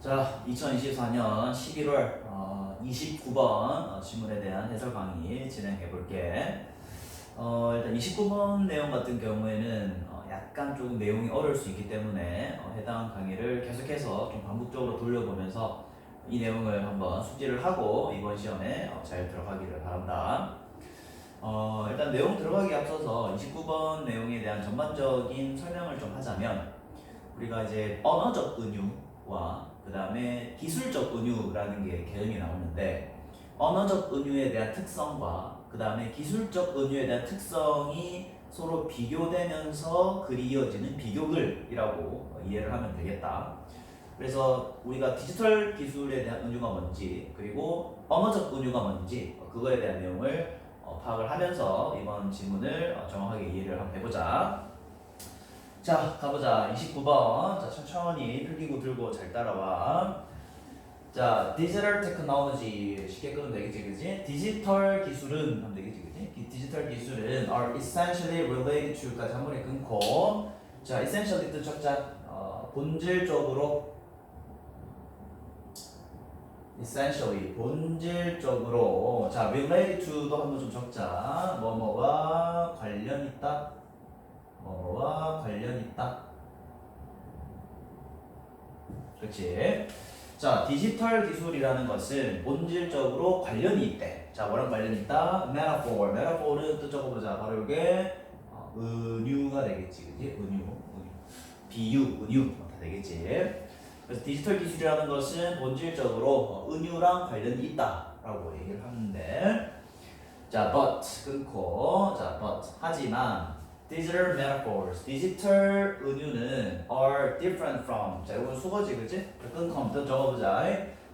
자, 2024년 11월 29번 질문에 대한 해설 강의 진행해 볼게. 일단 29번 내용 같은 경우에는 약간 조금 내용이 어려울 수 있기 때문에 해당 강의를 계속해서 좀 반복적으로 돌려보면서 이 내용을 한번 숙지를 하고 이번 시험에 잘 들어가기를 바랍니다. 일단 내용 들어가기 앞서서 29번 내용에 대한 전반적인 설명을 좀 하자면, 우리가 이제 언어적 은유와 그 다음에 기술적 은유라는 게 개념이 나오는데, 언어적 은유에 대한 특성과 그 다음에 기술적 은유에 대한 특성이 서로 비교되면서 글이 이어지는 비교글이라고 이해를 하면 되겠다. 그래서 우리가 디지털 기술에 대한 은유가 뭔지, 그리고 언어적 은유가 뭔지, 그거에 대한 내용을 파악을 하면서 이번 질문을 정확하게 이해를 한번 해보자. 자, 가보자. 29번. 자, 천천히 필기구 들고 잘 따라와. 자, 디지털 테크놀로지 쉽게 끄면 되겠지, 그지? 디지털 기술은 하면 되겠지, 그지? 디지털 기술은 are essentially related to까지 한 번에 끊고, 자, essentially 뜻 적자. 본질적으로, essentially 본질적으로. 자, related to도 한번 좀 적자. 뭐뭐와 관련 있다. 뭐뭐와 관련 있다. 그렇지. 자, 디지털 기술이라는 것은 본질적으로 관련이 있대. 자, 뭐랑 관련이 있다? metaphor. metaphor은 뜻 적어보자. 바로 이게 은유가 되겠지, 그지? 은유. 비유, 은유 다 되겠지. 그래서 디지털 기술이라는 것은 본질적으로 은유랑 관련이 있다라고 얘기를 하는데, 자, but 끊고, 자, but 하지만 digital metaphors, 디지털 은유는 are different from. 자, 이건 수거지, 그치? 끊고 한번 적어보자.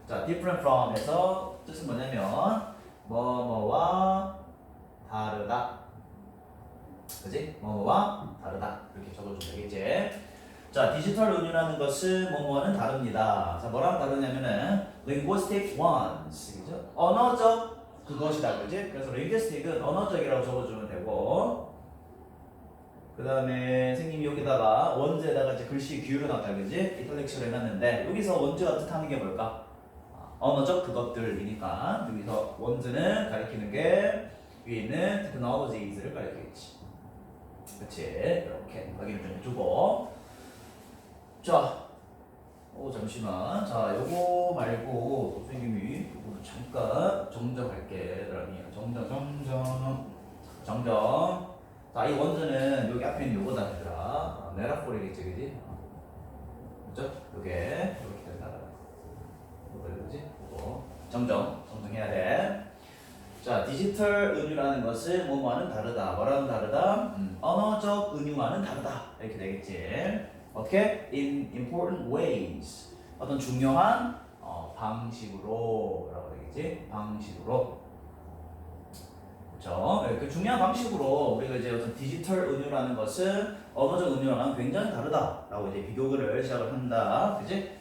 자, different from 해서 뜻은 뭐냐면 뭐뭐와 다르다, 그치? 뭐뭐와 다르다, 이렇게 적어주면 되겠지. 자, 디지털 은유라는 것은 뭐뭐와는 다릅니다. 자, 뭐랑 다르냐면은 linguistic ones, 그죠? 언어적 그것이다, 그지? 그래서 linguistic은 언어적이라고 적어주면 되고, 그 다음에 선생님이 여기다가 원즈에다가 이제 글씨 기울여놨다, 그지? 이탈릭스로 해놨는데, 여기서 원즈가 뜻하는 게 뭘까? 언어적 그것들이니까 여기서 원즈는 가리키는 게 위에 있는 technologies를 가리키겠지. 그치? 이렇게 확인을 좀 해주고. 자, 잠시만. 자, 요거 말고 선생님이 요거 잠깐 정정할게. 정정. 자, 이 원즈는 여기 앞에 있는 요거다, 얘들아. 메타포르겠지, 그지? 그죠? 요게 이렇게 된다. 요거 그지? 요거 정정해야 돼. 자, 디지털 은유라는 것은 뭐와는 다르다. 뭐랑은 다르다? 언어적 은유와는 다르다. 이렇게 되겠지. 어떻게? In important ways. 어떤 중요한 방식으로 라고 되겠지? 방식으로. 그렇죠? 그 중요한 방식으로 우리가 이제 어떤 디지털 은유라는 것은 언어적 은유랑 굉장히 다르다라고 이제 비교글을 시작을 한다, 그지?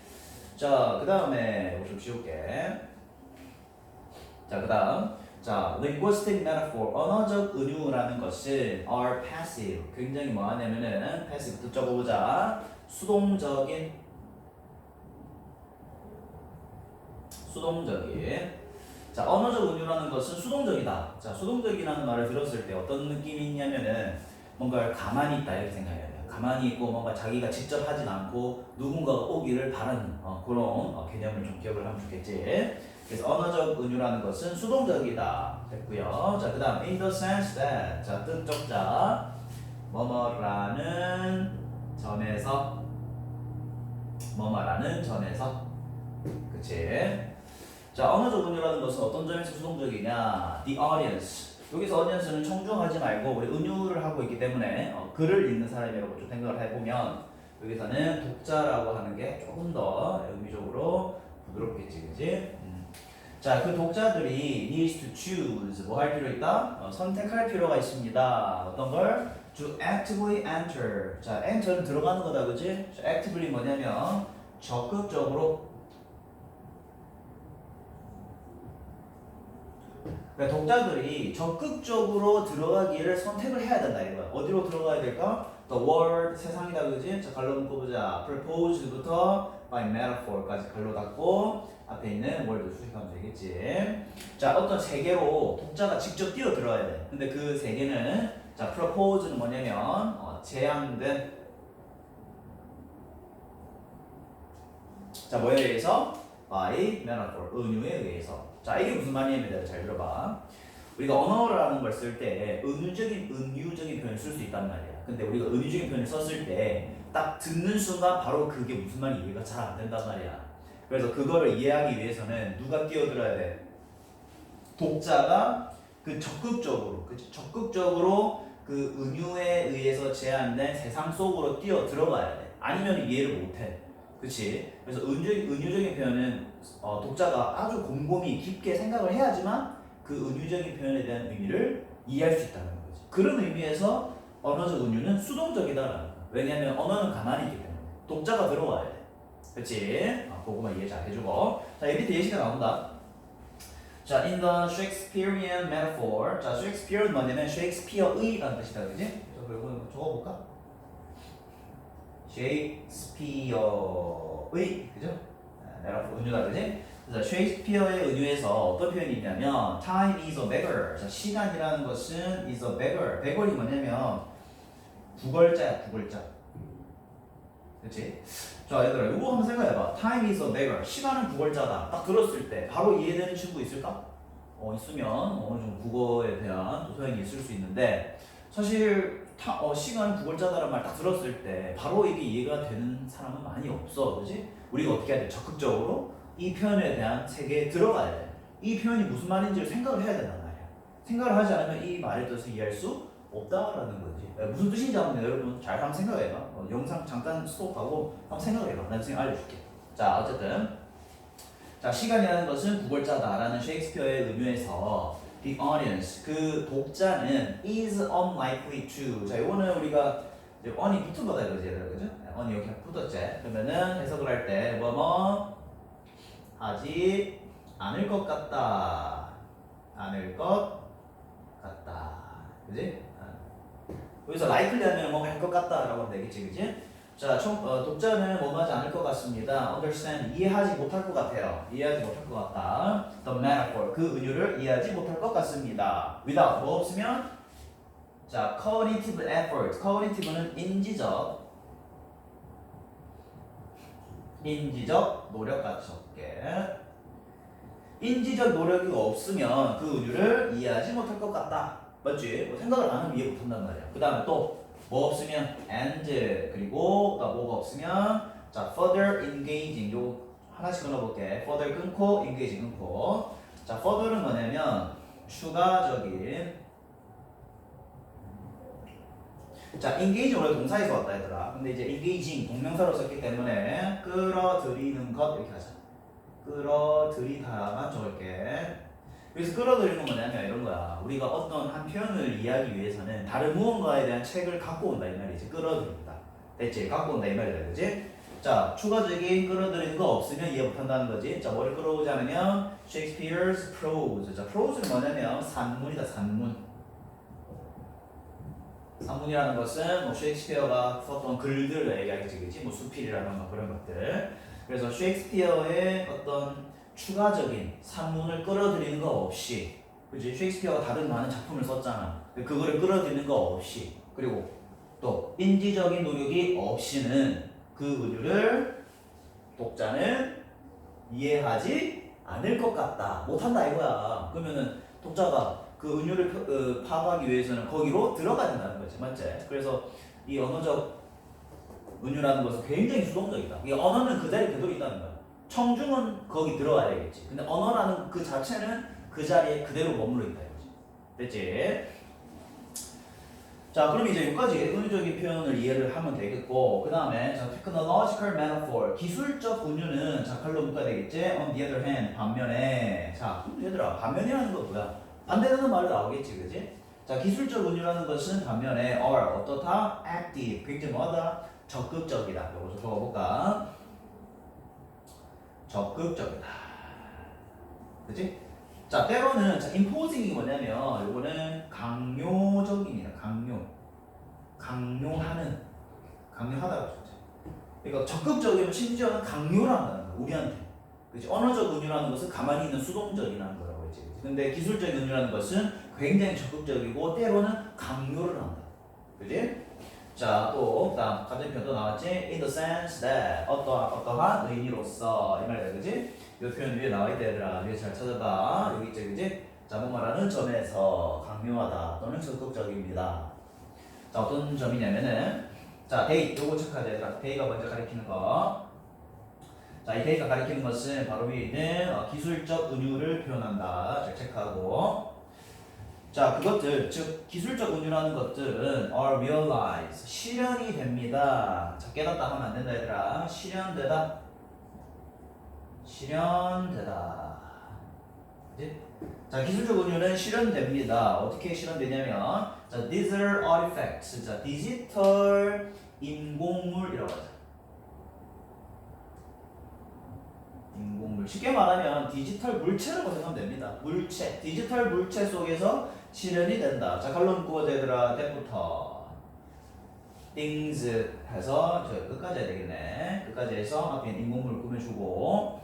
자, 그 다음에 좀 쉬울게. 자, 그다음. 자, linguistic metaphor, 언어적 은유라는 것은 are passive, 굉장히 뭐 하냐면은 passive 뜻 적어보자. 수동적인. 자, 언어적 은유라는 것은 수동적이다. 자, 수동적이라는 말을 들었을 때 어떤 느낌이 있냐면은 뭔가를 가만히 있다, 이렇게 생각해야 돼요. 가만히 있고 뭔가 자기가 직접 하진 않고 누군가가 오기를 바라는 그런 개념을 좀 기억을 하면 좋겠지. 그래서 언어적 은유라는 것은 수동적이다 됐고요. 자, 그 다음 in the sense that. 자, 뜻 적자. 뭐뭐라는 점에서. 그치? 자, 언어적 은유라는 것은 어떤 점에서 수동적이냐? The audience. 여기서 audience는 청중하지 말고 우리 은유를 하고 있기 때문에 글을 읽는 사람이라고 좀 생각을 해보면 여기서는 독자라고 하는 게 조금 더 의미적으로 부드럽겠지, 그지? 자, 그 독자들이 needs to choose. 뭐 할 필요 있다? 선택할 필요가 있습니다. 어떤 걸? To actively enter. 자, enter는 들어가는 거다, 그지? actively 뭐냐면 적극적으로 그러니까 독자들이 적극적으로 들어가기를 선택을 해야 된다 이거야. 어디로 들어가야 될까? The world 세상이다 그지? 자 갈로 묶어보자. proposed부터 by metaphor까지 갈로 닫고 앞에 있는 word 수식하면 되겠지. 자 어떤 세계로 독자가 직접 뛰어 들어야 돼. 근데 그 세계는 자 propose는 뭐냐면 제안된 자 뭐에 의해서? by metaphor 은유에 의해서. 자 이게 무슨 말이냐면 잘 들어봐. 우리가 언어라는 걸 쓸 때 은유적인 표현을 쓸 수 있단 말이야. 근데 우리가 은유적인 표현을 썼을 때 딱 듣는 순간 바로 그게 무슨 말인지 이해가 잘 안 된단 말이야. 그래서 그거를 이해하기 위해서는 누가 끼어들어야 돼? 독자가 그 적극적으로 그 은유에 의해서 제한된 세상 속으로 뛰어 들어가야 돼. 아니면 이해를 못 해. 그치? 그래서 은유적인 표현은 독자가 아주 곰곰이 깊게 생각을 해야지만 그 은유적인 표현에 대한 의미를 이해할 수 있다는 거지. 그런 의미에서 언어적 은유는 수동적이다라는 거야. 왜냐하면 언어는 가만히 있기 때문에 독자가 들어와야 돼. 그치? 그거만 이해 잘 해주고. 자, 이 밑에 예시가 나온다. 자, in the Shakespearean metaphor. 자, Shakespeare는 뭐냐면 셰익스피어의라는 뜻이다, 그지? 자, 이거 적어볼까? 셰익스피어의, 그죠? metaphor 은유다, 그지? 그래서 셰익스피어의 은유에서 어떤 표현이 있냐면 time is a beggar. 자, 시간이라는 것은 is a beggar. beggar이 뭐냐면 구걸자야, 구걸자. 그치? 자, 얘들아, 이거 한번 생각해봐. time is a beggar. 시간은 구걸자다. 딱 들었을 때 바로 이해되는 친구 있을까? 있으면 어느 정도 국어에 대한 소양이 있을 수 있는데 사실 시간은 구걸자다라는 말 딱 들었을 때 바로 이게 이해가 되는 사람은 많이 없어. 그치? 우리가 어떻게 해야 돼? 적극적으로 이 표현에 대한 세계에 들어가야 돼. 이 표현이 무슨 말인지를 생각을 해야 된단 말이야. 생각을 하지 않으면 이 말의 뜻을 이해할 수 없다라는 거지. 무슨 뜻인지 한번 여러분 잘 한번 생각해봐. 영상 잠깐 스톱하고 한번 생각해봐. 나중에 알려줄게. 자, 어쨌든 자 시간이라는 것은 구걸자다라는 셰익스피어의 의미에서 the audience 그 독자는 is unlikely to. 자, 이거는 우리가 이제 on이 붙어봐야 되지, 얘들아, 그죠? on이 여기 붙었지. 그러면은 해석을 할 때 뭐뭐 하지 않을 것 같다. 않을 것 같다. 그지? 여기서 likely 하면 뭐 할 것 같다라고 하면 되겠지, 그지? 자, 독자는 뭐 하지 않을 것 같습니다. understand 이해하지 못할 것 같아요. 이해하지 못할 것 같다. the metaphor 그 은유를 이해하지 못할 것 같습니다. without 뭐 없으면 자, cognitive effort cognitive는 인지적 노력과 적게 인지적 노력이 없으면 그 은유를 이해하지 못할 것 같다. 맞지? 뭐 생각을 안 하면 이해 못한단 말이야. 그 다음에 또 뭐 없으면 and 그리고 뭐가 없으면 자 further engaging 요 하나씩 끊어볼게. further 끊고 engage 끊고. 자 further는 뭐냐면 추가적인. 자 engage 원래 동사에서 왔다 얘들아. 근데 이제 engaging 동명사로 썼기 때문에 끌어들이는 것 이렇게 하자. 끌어들이다만 적을게. 그래서 끌어들이는 건 뭐냐면 이런 거야. 우리가 어떤 한 표현을 이해하기 위해서는 다른 무언가에 대한 책을 갖고 온다 이 말이지. 끌어들인다. 됐지? 갖고 온다 이 말이다. 그지? 자, 추가적인 끌어들이는 거 없으면 이해 못한다는 거지. 자, 뭐를 끌어오지 않으면 Shakespeare's prose. 자, prose는 뭐냐면 산문이다. 산문. 산문이라는 것은 뭐 셰익스피어가 썼던 글들을 얘기하겠지. 그지? 뭐 수필이라던가 그런 것들. 그래서 셰익스피어의 어떤 추가적인 산문을 끌어들이는 거 없이, 그치? 셰익스피어가 다른 많은 작품을 썼잖아. 그거를 끌어들이는 거 없이, 그리고 또 인지적인 노력이 없이는 그 은유를 독자는 이해하지 않을 것 같다. 못한다 이거야. 그러면은 독자가 그 은유를 파악하기 위해서는 거기로 들어가야 된다는 거지, 맞지? 그래서 이 언어적 은유라는 것은 굉장히 수동적이다. 이 언어는 그 자리에 그대로 있다는 거야. 청중은 거기 들어가야 되겠지. 근데 언어라는 그 자체는 그 자리에 그대로 머물러 있다 이거지. 됐지? 자, 그럼 이제 여기까지 은유적인 표현을 이해를 하면 되겠고, 그 다음에 자, technological metaphor 기술적 은유는 자 칼로 묶어야 되겠지. On the other hand 반면에 자, 얘들아 반면이라는 거 뭐야? 반대되는 말이 나오겠지, 그지? 자, 기술적 은유라는 것은 반면에 are 어떻다? active 굉장히 뭐하다? 적극적이다. 이거 좀 적어볼까? 적극적이다. 그치? 자, 때로는 자, imposing이 뭐냐면 요거는 강요적입니다. 강요하는, 강요하다가 좋죠. 그러니까 적극적이면 심지어는 강요를 한다는 거야, 우리한테. 그치? 언어적 은유라는 것은 가만히 있는 수동적이라는 거라고 했지. 근데 기술적인 은유라는 것은 굉장히 적극적이고 때로는 강요를 한다. 그지? 자, 또 그다음 가정표현 또 나왔지? In the sense that 어떠한 의미로서 이 말이야, 그지? 이 표현 위에 나와 있다 얘들아. 위에 잘 찾아봐. 여기 있지, 그지? 자, 뭐 말하는 점에서 강요하다 또는 적극적입니다. 자, 어떤 점이냐면은 자, 데이 요거 체크하자 얘들아. 데이가 먼저 가리키는 거. 자, 이 데이가 가리키는 것은 바로 위에 있는 기술적 은유를 표현한다. 잘 체크하고. 자, 그것들, 즉 기술적 은유라는 것들은 are realized, 실현이 됩니다. 자, 깨닫다 하면 안 된다 얘들아. 실현되다. 그치? 자, 기술적 은유는 실현됩니다. 어떻게 실현되냐면 자, digital artifacts, 자, 디지털 인공물이라고 하죠. 인공물. 쉽게 말하면 디지털 물체라고 생각하면 됩니다. 물체. 디지털 물체 속에서 실현이 된다. 자, 갈로 묶어보자 얘들아. 때부터 things 해서 저 끝까지 해야 되겠네. 끝까지 해서 앞에 인공물을 꾸며주고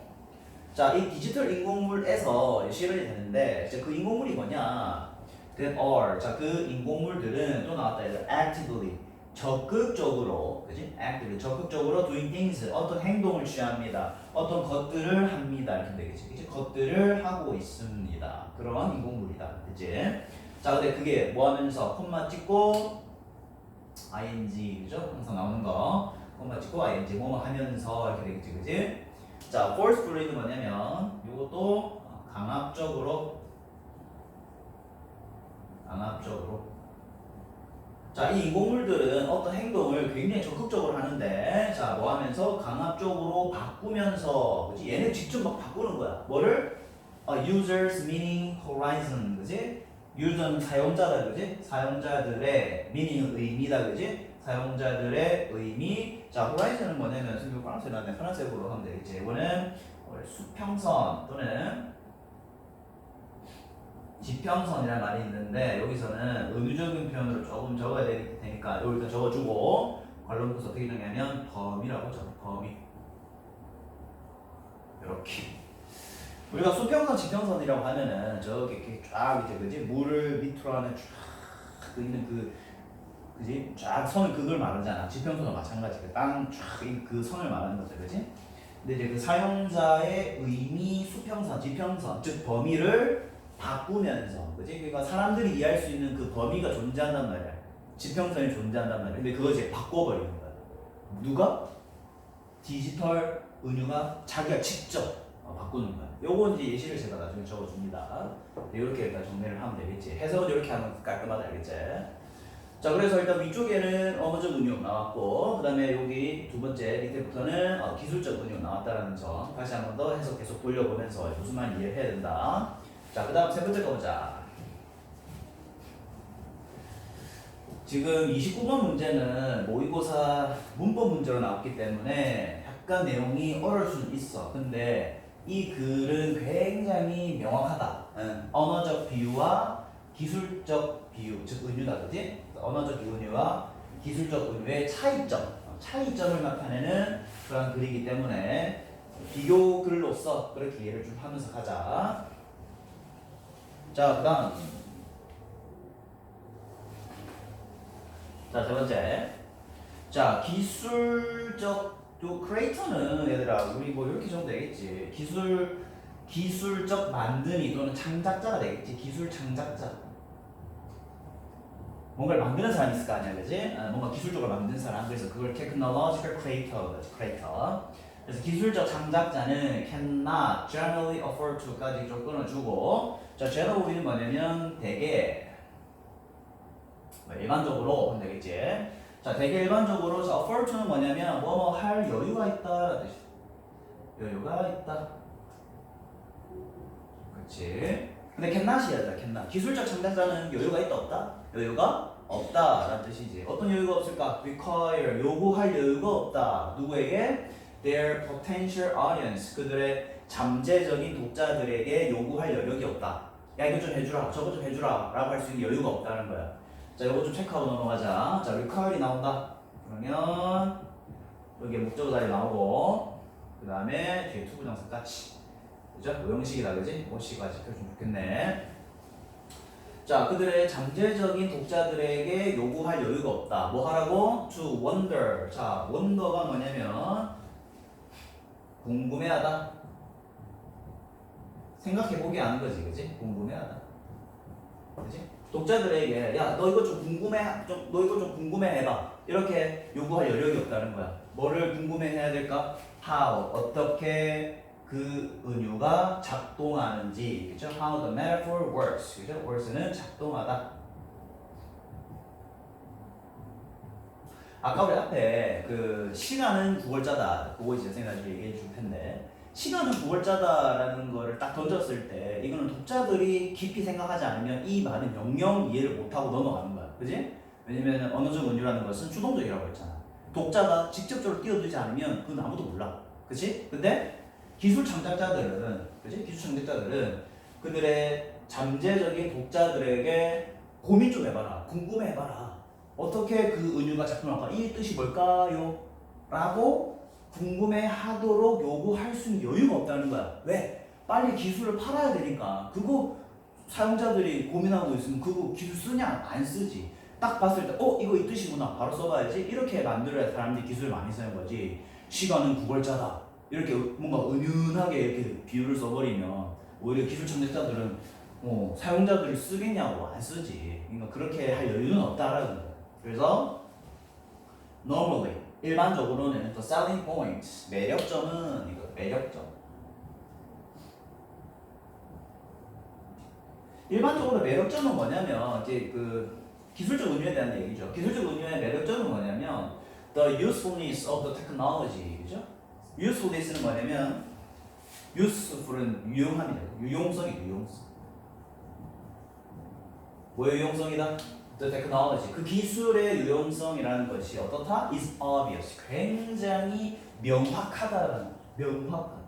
자, 이 디지털 인공물에서 실현이 되는데 이제 그 인공물이 뭐냐? 그 are. 자, 그 인공물들은 또 나왔다 얘들아. actively. 적극적으로, 그지? actively, 적극적으로 doing things, 어떤 행동을 취합니다. 어떤 것들을 합니다. 이렇게 되겠지. 그치? 것들을 하고 있습니다. 그런 인공물이다. 그치? 자, 근데 그게 뭐 하면서 콤마 찍고 ing, 그죠? 항상 나오는 거. 콤마 찍고 ing, 뭐뭐 하면서 이렇게 되겠지. 그치? 자, forcefully는 뭐냐면 이것도 강압적으로 자, 이 인공물들은 어떤 행동을 굉장히 적극적으로 하는데 자, 뭐 하면서 강압적으로 바꾸면서 그치? 얘네 직접 막 바꾸는 거야. 뭐를? users meaning horizon, 그치? user는 사용자다, 그치? 사용자들의 meaning은 의미다, 그치? 사용자들의 의미. 자, horizon은 뭐냐면 지금 파란색 나네. 파란색으로 하면 되겠지. 이거는 수평선 또는 지평선이라는 말이 있는데 여기서는 은유적인 표현으로 조금 적어야 되니까 여기다 적어주고 관로 묶어서 어떻게 정하냐면 범위라고 적어. 범위. 이렇게 우리가 수평선, 지평선이라고 하면은 저기 이렇게 쫙 이제 그지 물을 밑으로 하는 쫙 있는 그지 쫙 선을 그걸 말하잖아. 지평선도 마찬가지고 땅쫙그 선을 말하는 거죠, 그지? 근데 이제 그 사용자의 의미 수평선, 지평선 즉 범위를 바꾸면서, 그지? 그러니까 사람들이 이해할 수 있는 그 범위가 존재한단 말이야. 지평선이 존재한단 말이야. 근데 그걸 이제 바꿔버리는 거야. 누가? 디지털 은유가 자기가 직접 바꾸는 거야. 요거 이제 예시를 제가 나중에 적어줍니다. 이렇게 일단 정리를 하면 되겠지. 해석은 이렇게 하면 깔끔하다, 알겠지? 자, 그래서 일단 위쪽에는 언어적 은유 나왔고, 그 다음에 여기 두 번째 밑에부터는 기술적 은유 나왔다라는 점 다시 한 번 더 해석 계속 돌려보면서 무슨 말인지 이해해야 된다. 자, 그 다음 세 번째 거 보자. 지금 29번 문제는 모의고사 문법 문제로 나왔기 때문에 약간 내용이 어려울 수는 있어. 근데 이 글은 굉장히 명확하다. 언어적 비유와 기술적 비유, 즉 은유다, 그지? 언어적 은유와 기술적 은유의 차이점을 나타내는 그런 글이기 때문에 비교 글로서 그렇게 이해를 좀 하면서 가자. 자, 그 다음. 자, 세 번째. 자, 기술적, 요 크리에이터는 얘들아, 우리 뭐 이렇게 정도 되겠지. 기술적 만듦이 또는 창작자가 되겠지. 기술 창작자. 뭔가를 만드는 사람이 있을 거 아니야, 그지? 뭔가 기술적으로 만든 사람. 그래서 그걸 technological creator. 그래서 기술적 창작자는 cannot generally afford to까지 좀 끊어주고, 자, generally는 뭐냐면 되게 일반적으로 하면 되겠지. 자, 되게 일반적으로 자, afford to는 뭐냐면 뭐뭐 할 여유가 있다. 여유가 있다. 그렇지. 근데 cannot이야, cannot. 기술적 창작자는 여유가 있다, 없다? 여유가 없다 라는 뜻이지. 어떤 여유가 없을까? require, 요구할 여유가 없다. 누구에게? their potential audience 그들의 잠재적인 독자들에게 요구할 여력이 없다. 야 이거 좀 해주라, 저거 좀 해주라 라고 할 수 있는 여유가 없다는 거야. 자 이거 좀 체크하고 넘어가자. 자 require이 나온다. 그러면 여기에 목적어 자리 나오고 그 다음에 뒤에 투부정사까지 그죠? 오형식이다 그지? 오식까지 펴주면 좋겠네. 자 그들의 잠재적인 독자들에게 요구할 여유가 없다. 뭐 하라고? To wonder. 자 wonder가 뭐냐면 궁금해하다. 생각해보게 하는 거지, 그지? 궁금해하다. 그지? 독자들에게 야 너 이거 좀 너 이거 좀 궁금해해봐. 이렇게 요구할 여력이 없다는 거야. 뭐를 궁금해해야 될까? How 어떻게 그 은유가 작동하는지, 그죠? How the metaphor works, 그죠? works는 작동하다. 아까 우리 앞에 그 시간은 구걸자다. 그거 이제 생각나서 얘기해 줄 텐데. 시간은 구걸자다라는 거를 딱 던졌을 때 이거는 독자들이 깊이 생각하지 않으면 이 말은 영영 이해를 못하고 넘어가는 거야. 그지? 왜냐면 언어적 은유라는 것은 주동적이라고 했잖아. 독자가 직접적으로 뛰어들지 않으면 그건 아무도 몰라. 그치? 근데 기술 창작자들은, 그치? 기술 창작자들은 그들의 잠재적인 독자들에게 고민 좀 해봐라. 궁금해 해봐라. 어떻게 그 은유가 작동할까? 이 뜻이 뭘까요? 라고 궁금해 하도록 요구할 수 있는 여유가 없다는 거야. 왜? 빨리 기술을 팔아야 되니까. 그거 사용자들이 고민하고 있으면 그거 기술 쓰냐? 안 쓰지. 딱 봤을 때 이거 이 뜻이구나. 바로 써봐야지. 이렇게 만들어야 사람들이 기술을 많이 쓰는 거지. 시간은 구걸자다. 이렇게 뭔가 은은하게 이렇게 비유를 써버리면 오히려 기술 창작자들은 사용자들이 쓰겠냐고 안 쓰지. 그러니까 그렇게 할 여유는 없다라는 거야. 그래서 normally 일반적으로는 the selling point 매력점은 이거 매력점. 일반적으로 매력점은 뭐냐면 이제 그 기술적 은유에 대한 얘기죠. 기술적 은유의 매력점은 뭐냐면 the usefulness of the technology, 그죠? usefulness는 뭐냐면 useful은 유용함이다. 유용성이죠, 유용성. 뭐의 유용성이다? The technology. 그 기술의 유용성이라는 것이 어떻다? is obvious. 굉장히 명확하다라는 거죠. 명확하다.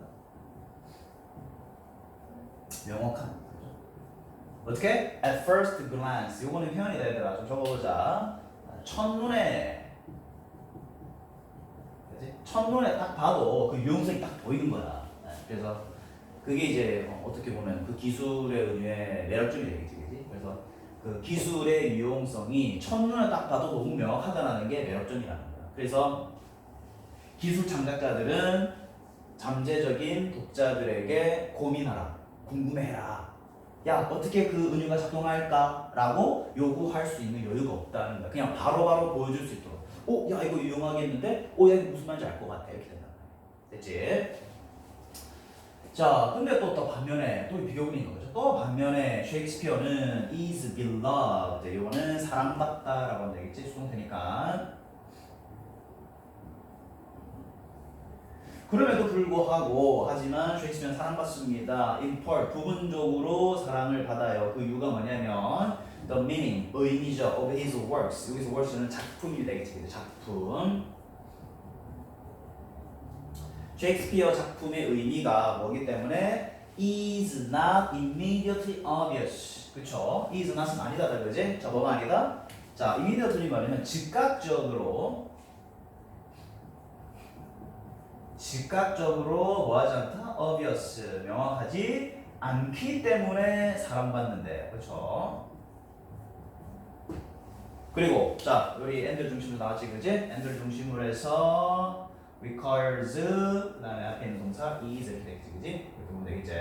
명확한. 어떻게? At first glance. 요거는 표현이다 얘들아. 좀 적어보자. 첫눈에. 그치? 첫눈에 딱 봐도 그 유용성이 딱 보이는 거야. 그래서 그게 이제 어떻게 보면 그 기술의 은유의 매력점이 되겠지. 그치? 그래서 그 기술의 유용성이 첫눈에 딱 봐도 너무 명확하다는 게 매력점이라는 거야. 그래서 기술 창작자들은 잠재적인 독자들에게 고민하라. 궁금해해라. 야 어떻게 그 은유가 작동할까? 라고 요구할 수 있는 여유가 없다는 거야. 그냥 바로바로 보여줄 수 있도록 야 이거 유용하겠는데? 야 이거 무슨 말인지 알 것 같아. 이렇게 된다. 됐지? 자 근데 또 반면에 또 비교군인 거죠. 또 반면에 셰익스피어는 is beloved. 이거는 사랑받다 라고 하면 되겠지? 수동태니까. 그럼에도 불구하고 하지만 셰익스피어는 사랑받습니다. in part 부분적으로 사랑을 받아요. 그 이유가 뭐냐면 the meaning 의미죠 of his works. 여기서 works는 작품이 되겠지. 작품. 셰익스피어 작품의 의미가 뭐기 때문에 is not immediately obvious. 그쵸? is not은 아니다 그러지? 자 뭐가 아니다? 자 immediately 말하면 즉각적으로 뭐 하지 않다? obvious 명확하지 않기 때문에 사랑받는데 그렇죠? 그리고 자 우리 엔들 중심으로 나왔지 그지? 엔들 중심으로 해서 requires 그 다음에 앞에 있는 동사 is 이렇게 되겠지 그지? 이렇게 보면 되겠지?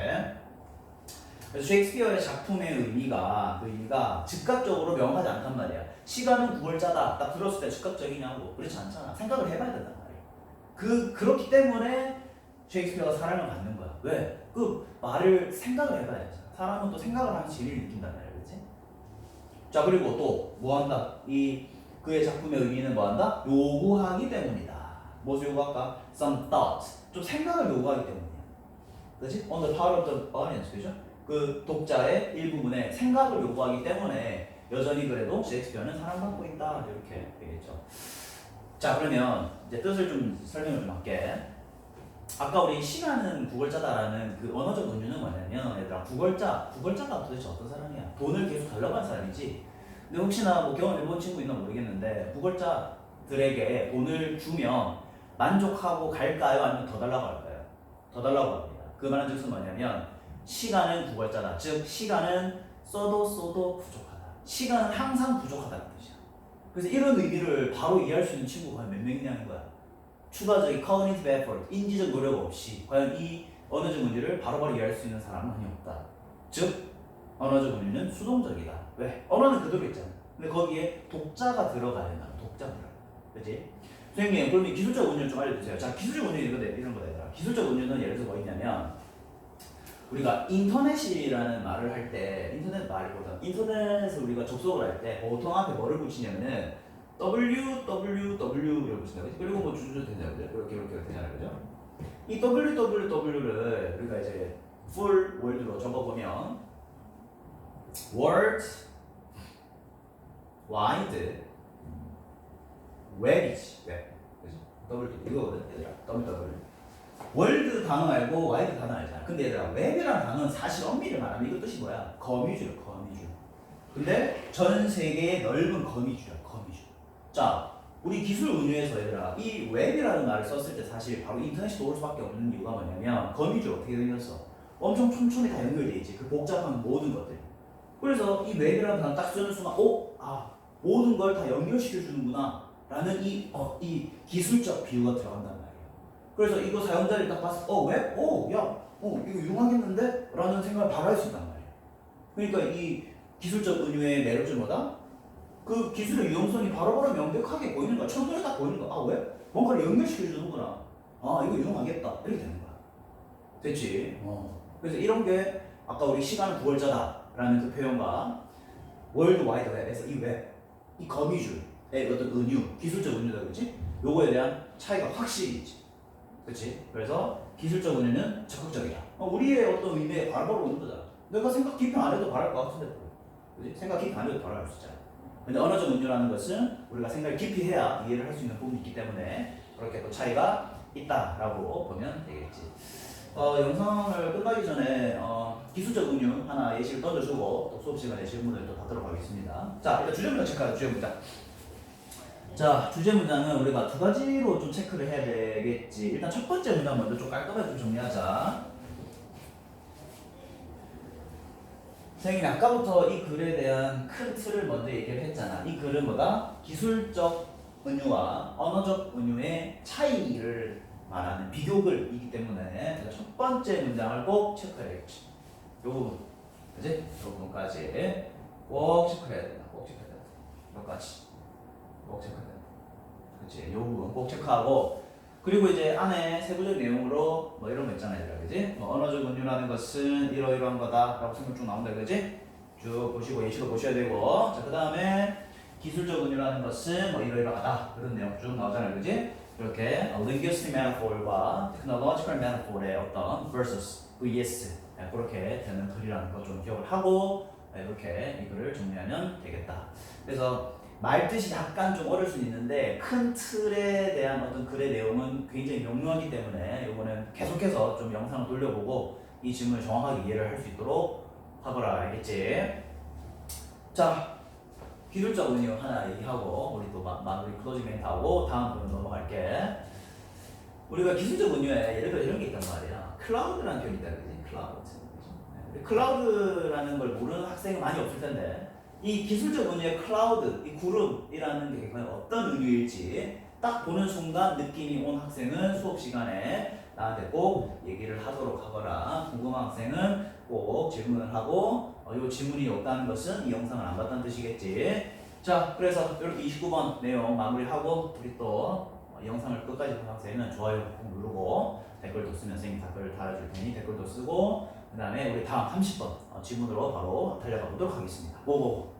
그래서 셰익스피어의 작품의 의미가 즉각적으로 명확하지 않단 말이야. 시간은 구월자다 딱 들었을 때 즉각적이냐고 그렇지 않잖아. 생각을 해봐야 된단 말이야. 그렇기 때문에 셰익스피어가 사랑을 받는 거야. 왜? 그 말을 생각을 해봐야지. 사람은 또 생각을 하면 재미를 느낀단 말이야. 그치? 자 그리고 또 뭐한다? 그의 작품의 의미는 뭐한다? 요구하기 때문이다. 무엇을 요구할까? Some thought. 좀 생각을 요구하기 때문이야. 그치? On the part of the audience. 그죠? 그 독자의 일부분에 생각을 요구하기 때문에 여전히 그래도 셰익스피어는 사랑받고 있다. 이렇게 되겠죠. 자 그러면 이제 뜻을 좀 설명을 좀 할게. 아까 우리 시간은 구걸자다라는 그 언어적 은유는 뭐냐면 얘들아 구걸자가 도대체 어떤 사람이야? 돈을 계속 달라고 하는 사람이지. 근데 혹시나 뭐 경험해본 친구 있나 모르겠는데 구걸자들에게 돈을 주면 만족하고 갈까요? 아니면 더 달라고 할까요? 더 달라고 합니다. 그 말은 즉슨 뭐냐면 시간은 구걸자다. 즉 시간은 써도 부족하다. 시간은 항상 부족하다는 뜻이야. 그래서 이런 의미를 바로 이해할 수 있는 친구가 몇 명이냐는 거야. 추가적인 cognitive effort, 인지적 노력 없이 과연 이 언어적 문제를 바로바로 이해할 수 있는 사람은 많이 없다. 즉 언어적 문제는 수동적이다. 왜? 언어는 그대로 있잖아. 근데 거기에 독자가 들어가야 된다. 독자가 들어가. 그렇지? 선생님, 그럼 이 기술적 운율 좀 알려주세요. 자, 기술적 운율 이런 거다 얘들아. 기술적 운율은 예를 들어서 뭐 있냐면 우리가 인터넷이라는 말을 할 때 인터넷 말보다 인터넷을 우리가 접속을 할 때 보통 앞에 뭐를 붙이냐면은 www 이렇게 붙인다. 그리고 뭐 주저 되잖아요. 이렇게 되잖아요. 그죠? 이 www를 우리가 이제 full word로 적어보면 world wide web이지. 웹. 그죠? W 이거거든. 얘들아. www. 월드 단어 알고 와이드 단어 알잖아. 근데 얘들아 웹이라는 단어는 사실 엄밀히 말하면 이거 뜻이 뭐야? 거미줄이야. 거미줄. 근데 전 세계의 넓은 거미줄이야. 거미줄. 자, 우리 기술 은유에서 얘들아 이 웹이라는 말을 썼을 때 사실 바로 인터넷이 도울 수밖에 없는 이유가 뭐냐면 거미줄 어떻게 생겼어? 엄청 촘촘히 다 연결돼 있지. 그 복잡한 모든 것들. 그래서 이 웹이라는 단어 딱 쓰는 순간 모든 걸 다 연결시켜 주는구나 라는 이 기술적 비유가 들어간단 말이야. 그래서 이거 사용자를 딱 봤을 때 웹? 이거 유용하겠는데? 라는 생각을 바로 할 수 있단 말이야. 그러니까 이 기술적 은유의 매력은 뭐다? 그 기술의 유용성이 바로바로 명백하게 보이는 거야. 처음부터 딱 보이는 거야. 왜? 뭔가를 연결시켜주는구나. 이거 유용하겠다. 이렇게 되는 거야. 됐지? 그래서 이런 게 아까 우리 시간 구월자다라는 그 표현과 월드 와이드 웹에서 이 웹, 이 거미줄의 어떤 은유, 기술적 은유다 그렇지? 요거에 대한 차이가 확실히 있지. 그렇지? 그래서 기술적 은유는 적극적이다. 우리의 어떤 의미에 바로바로 오는 거잖아. 내가 생각 깊이 안 해도 바랄 것 같은데, 그렇지? 생각 깊이 안 해도 바랄 수 있잖아. 근데 언어적 은유라는 것은 우리가 생각을 깊이 해야 이해를 할 수 있는 부분이 있기 때문에 그렇게 또 차이가 있다라고 보면 되겠지. 영상을 끝나기 전에 기술적 은유 하나 예시를 던져주고 또 수업 시간에 질문을 또 받도록 하겠습니다. 자, 일단 주제 문장 체크하자. 주제 문장. 자, 주제 문장은 우리가 두 가지로 좀 체크를 해야 되겠지. 일단 첫 번째 문장 먼저 좀 깔끔하게 좀 정리하자. 선생님이 아까부터 이 글에 대한 큰 틀을 먼저 얘기를 했잖아. 이 글은 뭐다? 기술적 은유와 언어적 은유의 차이를 말하는 비교글이기 때문에 첫 번째 문장을 꼭 체크해야겠지. 요 부분, 그지? 요 부분까지 꼭 체크해야 된다. 꼭 체크해야 된다. 여기까지 꼭 체크해야 된다. 그치? 요 부분 꼭 체크하고, 그리고 이제 안에 세부적 내용으로 뭐 이런 거 있잖아, 얘들아, 그지? 뭐 언어적 은유라는 것은 이러이러한 거다라고 설명 쭉 나온다, 그지? 쭉 보시고 예시도 보셔야 되고, 자, 그 다음에 기술적 은유라는 것은 뭐 이러이러하다 그런 내용 쭉 나오잖아요, 그지? 이렇게 linguistic metaphor과 technological metaphor의 어떤 versus, vs 그렇게 되는 글이라는 거 좀 기억을 하고 이렇게 이 글을 정리하면 되겠다. 그래서 말뜻이 약간 좀 어려울 수 있는데 큰 틀에 대한 어떤 글의 내용은 굉장히 명료하기 때문에 이거는 계속해서 좀 영상을 돌려보고 이 질문을 정확하게 이해를 할 수 있도록 하거라, 알겠지? 자, 기술적 은유 하나 얘기하고 우리 또 마무리 클로징 멘트 하고 다음 부분 넘어갈게. 우리가 기술적 은유에 예를 들어 이런 게 있단 말이야. 클라우드라는 표현이 있다, 그지? 클라우드라는 걸 모르는 학생은 많이 없을 텐데 이 기술적 은유의 클라우드, 이 구름이라는 게 과연 어떤 은유일지 딱 보는 순간 느낌이 온 학생은 수업 시간에 나한테 꼭 얘기를 하도록 하거라. 궁금한 학생은 꼭 질문을 하고 이 질문이 없다는 것은 이 영상을 안 봤다는 뜻이겠지. 자, 그래서 이렇게 29번 내용 마무리하고 우리 또 영상을 끝까지 본 학생은 좋아요 꼭 누르고 댓글도 쓰면 선생님 댓글 달아줄 테니 댓글도 쓰고 그 다음에 우리 다음 30번 질문으로 바로 달려가 보도록 하겠습니다. 고고.